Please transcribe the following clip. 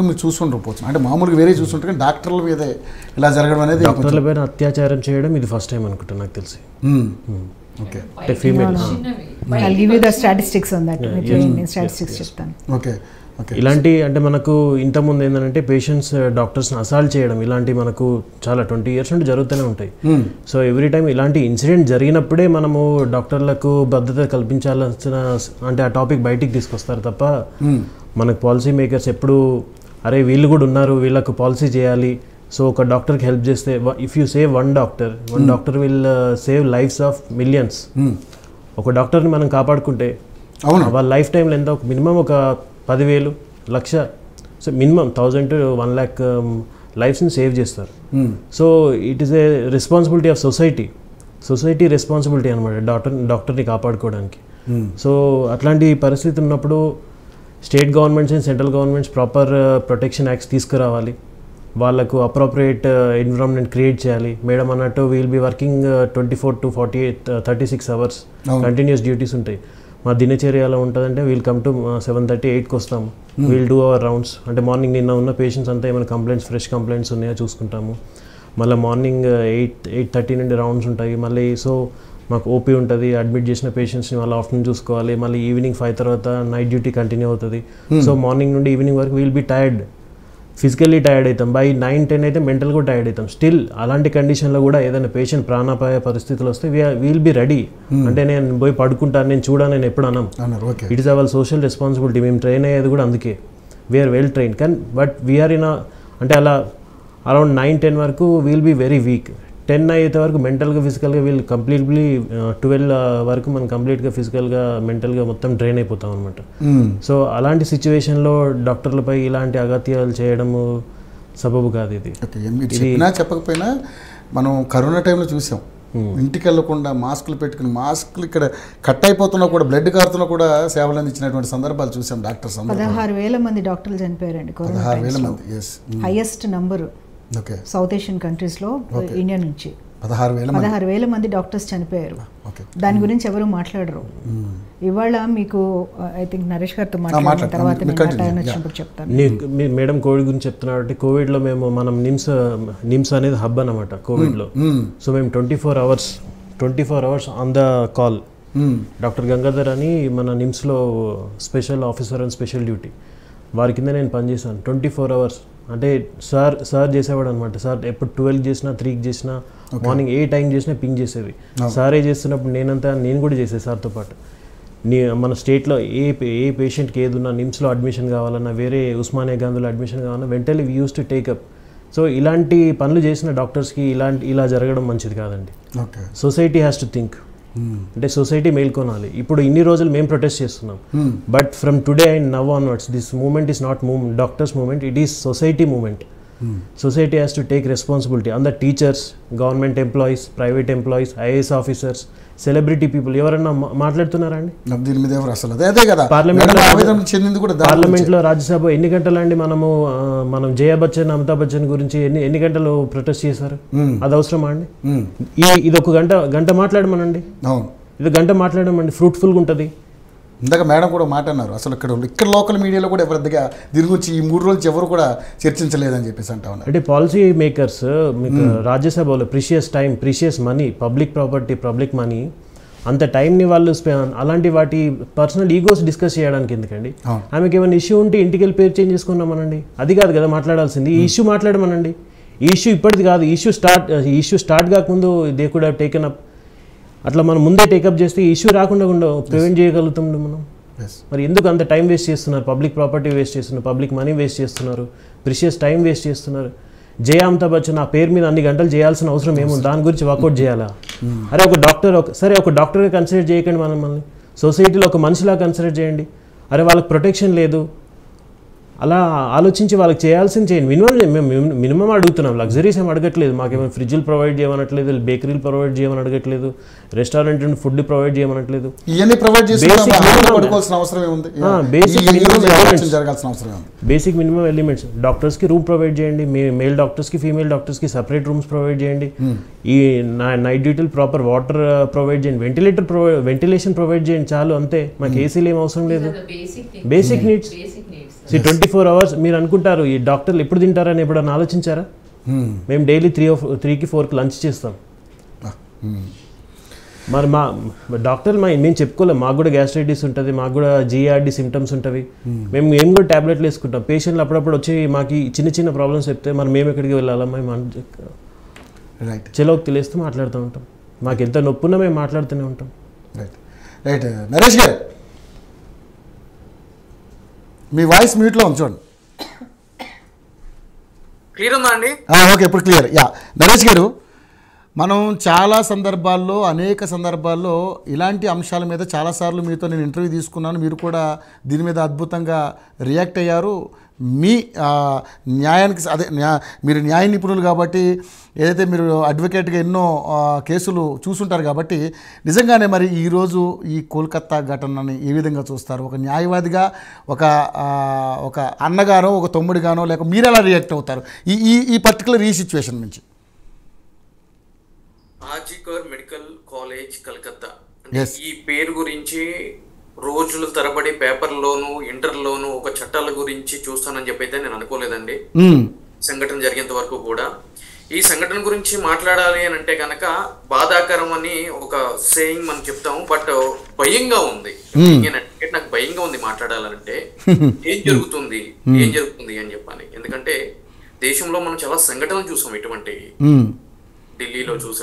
ఎప్పుడు మీరు చూసుకుంటూ అంటే మామూలుగా వేరే చూస్తుంటే కానీ డాక్టర్ల మీద ఇలా జరగడం అనేది, డాక్టర్ల పైన అత్యాచారం చేయడం ఇది ఫస్ట్ టైం అనుకుంటా నాకు తెలిసి. ఓకే, అంటే female. I'll give you the statistics on that. నేను స్టాటిస్టిక్స్ చెప్తాను. ఓకే, ఇలాంటి అంటే మనకు ఇంతకుముందు ఏంటంటే పేషెంట్స్ డాక్టర్స్ని అసాల్ట్ చేయడం ఇలాంటి మనకు చాలా 20 years నుండి జరుగుతూనే ఉంటాయి. సో ఎవ్రీ టైం ఇలాంటి ఇన్సిడెంట్ జరిగినప్పుడే మనము డాక్టర్లకు భద్రత కల్పించాల్సిన అంటే ఆ టాపిక్ బయటికి తీసుకొస్తారు తప్ప మనకు పాలసీ మేకర్స్ ఎప్పుడు అరే వీళ్ళు కూడా ఉన్నారు వీళ్ళకు పాలసీ చేయాలి, సో ఒక డాక్టర్కి హెల్ప్ చేస్తే if you save one doctor will save lives of millions. ఒక డాక్టర్ని మనం కాపాడుకుంటే వాళ్ళ లైఫ్ టైంలో ఎంత మినిమం ఒక 10,000 లక్ష, సో మినిమం 1,000 to 1 lakh లైఫ్స్ని సేవ్ చేస్తారు. So it is a responsibility of society responsibility అనమాట డాక్టర్ని కాపాడుకోవడానికి. సో అట్లాంటి పరిస్థితి ఉన్నప్పుడు state governments and central governments proper protection acts తీసుకురావాలి, వాళ్ళకు అప్రోప్రియేట్ ఎన్విరాన్మెంట్ క్రియేట్ చేయాలి. మేడం అన్నట్టు we'll be working 24 to 36 hours continuous duties ఉంటాయి. మా దినచర్య ఎలా ఉంటుందంటే వీల్ కమ్ టు 7:30, 8కి వస్తాము, వీల్ డూ అవర్ రౌండ్స్. అంటే మార్నింగ్ నిన్న ఉన్న పేషెంట్స్ అంతా ఏమైనా కంప్లైంట్స్ ఫ్రెష్ కంప్లైంట్స్ ఉన్నాయో చూసుకుంటాము. మళ్ళీ మార్నింగ్ 8:30 నుండి రౌండ్స్ ఉంటాయి. మళ్ళీ సో మాకు ఓపీ ఉంటుంది, అడ్మిట్ చేసిన పేషెంట్స్ని మళ్ళీ ఆఫ్టర్నూన్ చూసుకోవాలి. మళ్ళీ ఈవినింగ్ 5 తర్వాత నైట్ డ్యూటీ కంటిన్యూ అవుతుంది. సో మార్నింగ్ నుండి ఈవినింగ్ వరకు we'll be tired, physically tired అవుతాం. బై 9-10 అయితే మెంటల్ కూడా టైర్డ్ అవుతాం. స్టిల్ అలాంటి కండిషన్లో కూడా ఏదైనా పేషెంట్ ప్రాణాపాయ పరిస్థితులు వస్తే వీల్ బీ రెడీ. అంటే నేను పోయి పడుకుంటాను, నేను చూడాను, నేను ఎప్పుడు అన్నాం. It is our social responsibility. మేము ట్రైన్ అయ్యేది కూడా అందుకే, వీఆర్ వెల్ ట్రైన్. కానీ బట్ వీఆర్ ఇన్ అంటే అలా అరౌండ్ 9-10 వరకు వీల్ బీ వెరీ వీక్. 10 అయితే వరకు మెంటల్గా ఫిజికల్గా వీళ్ళు కంప్లీట్లీ 12 వరకు మనం కంప్లీట్గా ఫిజికల్గా మెంటల్గా మొత్తం డ్రైన్ అయిపోతాం అనమాట. సో అలాంటి సిచ్యువేషన్లో డాక్టర్లపై ఇలాంటి అగత్యాలు చేయడము సబబు కాదు. ఇది చెప్పినా చెప్పకపోయినా మనం కరోనా టైంలో చూసాం, ఇంటికి వెళ్ళకుండా మాస్కులు పెట్టుకుని మాస్కులు ఇక్కడ కట్ అయిపోతున్నా కూడా బ్లడ్ కారుతున్నా కూడా సేవలు అందించినటువంటి సందర్భాలు చూసాం. డాక్టర్స్ 16,000 మంది డాక్టర్లు చనిపోయారండి. 16,000 మంది, హైయెస్ట్ నంబరు సౌత్ ఏషియన్ కంట్రీస్లో, ఇండియా నుంచి 16,000 మంది డాక్టర్స్ చనిపోయారు. దాని గురించి ఎవరు మాట్లాడరు. ఇవాళ మీకు ఐ థింక్ నరేష్ గారితో మాట్లాడిన తర్వాత వచ్చినప్పుడు చెప్తాను. మేడం కోవిడ్ గురించి చెప్తున్నారు. కోవిడ్లో మేము మనం నిమ్స్ అనేది హబ్ అనమాట కోవిడ్లో. సో మేము 24 hours on the call. Doctor Gangadhar అని మన నిమ్స్లో special officer and special duty, వారి కింద నేను పనిచేశాను 24 hours. అంటే సార్ చేసేవాడు అనమాట. సార్ ఎప్పుడు 12కి చేసినా 3కి చేసినా మార్నింగ్ ఏ టైం చేసినా పింగ్ చేసేది. సారే చేస్తున్నప్పుడు నేను కూడా చేసేది సార్తో పాటు. మన స్టేట్లో ఏ పేషెంట్కి ఏది ఉన్నా, నిమ్స్లో అడ్మిషన్ కావాలన్నా, వేరే ఉస్మానియా గాంధీలో అడ్మిషన్ కావాలన్నా వెంటనే we use to take up. So ఇలాంటి పనులు చేసిన డాక్టర్స్కి ఇలా జరగడం మంచిది కాదండి. Society has to think. అంటే సొసైటీ మేల్కొనాలి. ఇప్పుడు ఇన్ని రోజులు మేము ప్రొటెస్ట్ చేస్తున్నాం, but from today and now onwards this movement is not doctors movement, it is society movement. Society has to take responsibility on the teachers, government employees, private employees, IAS officers, celebrity people. ఎవరన్నా మాట్లాడుతున్నారా అండి దీని మీద? ఎవరు అసలు అదే కదా పార్లమెంట్లో రాజ్యసభ ఎన్ని గంటలండి మనం జయా బచ్చన్, అమితాబ్ బచ్చన్ గురించి ఎన్ని గంటలు ప్రొటెస్ట్ చేశారు? అది అవసరమా అండి? ఇది ఒక గంట మాట్లాడమనండి, ఇది గంట మాట్లాడమండి, ఫ్రూట్ఫుల్గా ఉంటుంది. ఇందాక మేడం కూడా మాట్లాడినారు, అసలు ఇక్కడ లోకల్ మీడియాలో కూడా ఎవరిదిగా దీని గురించి ఈ 3 రోజులు ఎవరు కూడా చర్చించలేదని చెప్పేసి అంటా ఉన్నారు. అంటే పాలసీ మేకర్స్ మీకు రాజ్యసభలో precious money, public property, public money, అంత టైంని వాళ్ళు అలాంటి వాటి పర్సనల్ ఈగోస్ డిస్కస్ చేయడానికి ఎందుకండి? ఆమెకి ఏమైనా ఇష్యూ ఉంటే ఇంటికి వెళ్ళి పేరు చేంజ్ చేసుకున్నామనండి. అది కాదు కదా మాట్లాడాల్సింది. ఈ ఇష్యూ మాట్లాడమనండి. ఈ ఇష్యూ ఇప్పటిది కాదు, ఈ ఇష్యూ స్టార్ట్ కాకముందు they could have taken up. అట్లా మనం ముందే టేకప్ చేస్తే ఈ ఇష్యూ రాకుండా ప్రివెంట్ చేయగలుగుతాం మనం. మరి ఎందుకు అంత టైం వేస్ట్ చేస్తున్నారు? పబ్లిక్ ప్రాపర్టీ వేస్ట్ చేస్తున్నారు, పబ్లిక్ మనీ వేస్ట్ చేస్తున్నారు, ప్రిషియస్ టైం వేస్ట్ చేస్తున్నారు. జయ అమితాబ్ బచ్చన్ ఆ పేరు మీద అన్ని గంటలు చేయాల్సిన అవసరం ఏముంది? దాని గురించి వర్కౌట్ చేయాలా? అరే ఒక డాక్టర్గా కన్సిడర్ చేయకండి మనల్ని, సొసైటీలో ఒక మనిషిలా కన్సిడర్ చేయండి. అరే వాళ్ళకి ప్రొటెక్షన్ లేదు, అలా ఆలోచించి వాళ్ళకి చేయాల్సింది చేయండి. మినిమం అడుగుతున్నాం, లగ్జరీస్ ఏం అడగట్లేదు. మాకేమైనా ఫ్రిడ్జ్లు ప్రొవైడ్ చేయమనట్లేదు, బేకరీలు ప్రొవైడ్ చేయమనట్లేదు, రెస్టారెంట్ ఫుడ్ ప్రొవైడ్ చేయమనట్లేదు. Basic minimum elements. డాక్టర్స్కి రూమ్ ప్రొవైడ్ చేయండి, మేల్ డాక్టర్స్కి ఫీమేల్ డాక్టర్స్కి సపరేట్ రూమ్స్ ప్రొవైడ్ చేయండి. ఈ నైట్ డ్యూటీలు ప్రాపర్ వాటర్ ప్రొవైడ్ చేయండి, వెంటిలేషన్ ప్రొవైడ్ చేయండి, చాలు అంతే. మాకు ఏసీలు ఏం అవసరం లేదు. Basic needs. 24 hours మీరు అనుకుంటారు ఈ డాక్టర్లు ఎప్పుడు తింటారని ఎప్పుడన్నా ఆలోచించారా? మేము డైలీ 3కి 4కి లంచ్ చేస్తాం. మరి మా డాక్టర్లు మేము చెప్పుకోలేం, మాకు కూడా గ్యాస్ట్రైటిస్ ఉంటుంది, మాకు కూడా జిఆర్డి సిమ్టమ్స్ ఉంటుంది, మేము కూడా ట్యాబ్లెట్లు వేసుకుంటాం. పేషెంట్లు అప్పుడప్పుడు వచ్చి మాకు చిన్న చిన్న ప్రాబ్లమ్స్ చెప్తే మరి మేము ఎక్కడికి వెళ్ళాలా, మేము చెలోకి తెలిస్తే మాట్లాడుతూ ఉంటాం. మాకు ఎంత నొప్పి ఉన్నా మేము మాట్లాడుతూనే ఉంటాం. రైట్ నరేష్ గారు, మీ వాయిస్ మ్యూట్లో ఉంది చూడండి. క్లియర్ ఉందా అండి? ఓకే, ఇప్పుడు క్లియర్. నరేష్ గారు, మనం చాలా సందర్భాల్లో, అనేక సందర్భాల్లో ఇలాంటి అంశాల మీద చాలాసార్లు మీతో నేను ఇంటర్వ్యూ తీసుకున్నాను. మీరు కూడా దీని మీద అద్భుతంగా రియాక్ట్ అయ్యారు. మీ న్యాయానికి మీరు న్యాయ నిపుణులు కాబట్టి, ఏదైతే మీరు అడ్వకేట్గా ఎన్నో కేసులు చూసుంటారు కాబట్టి, నిజంగానే మరి ఈరోజు ఈ కోల్కతా ఘటనని ఏ విధంగా చూస్తారు? ఒక న్యాయవాదిగా, ఒక అన్నగానో, ఒక తమ్ముడిగానో, లేక మీరు ఎలా రియాక్ట్ అవుతారు ఈ పర్టికులర్ ఈ సిచ్యువేషన్ నుంచి? ఆర్జికర్ మెడికల్ కాలేజ్ కలకత్తా, ఈ పేరు గురించి రోజుల తరబడి పేపర్లోను, ఇంటర్లోను ఒక చట్టాల గురించి చూస్తానని చెప్పి అయితే నేను అనుకోలేదండి. సంఘటన జరిగేంత వరకు కూడా ఈ సంఘటన గురించి మాట్లాడాలి అని అంటే కనుక బాధాకరం అని ఒక సేయింగ్ మనం చెప్తాము, బట్ భయంగా ఉంది. నాకు భయంగా ఉంది మాట్లాడాలంటే. ఏం జరుగుతుంది అని చెప్పాలి. ఎందుకంటే దేశంలో మనం చాలా సంఘటనలు చూసాం, ఇటువంటి ఢిల్లీలో చూసాం,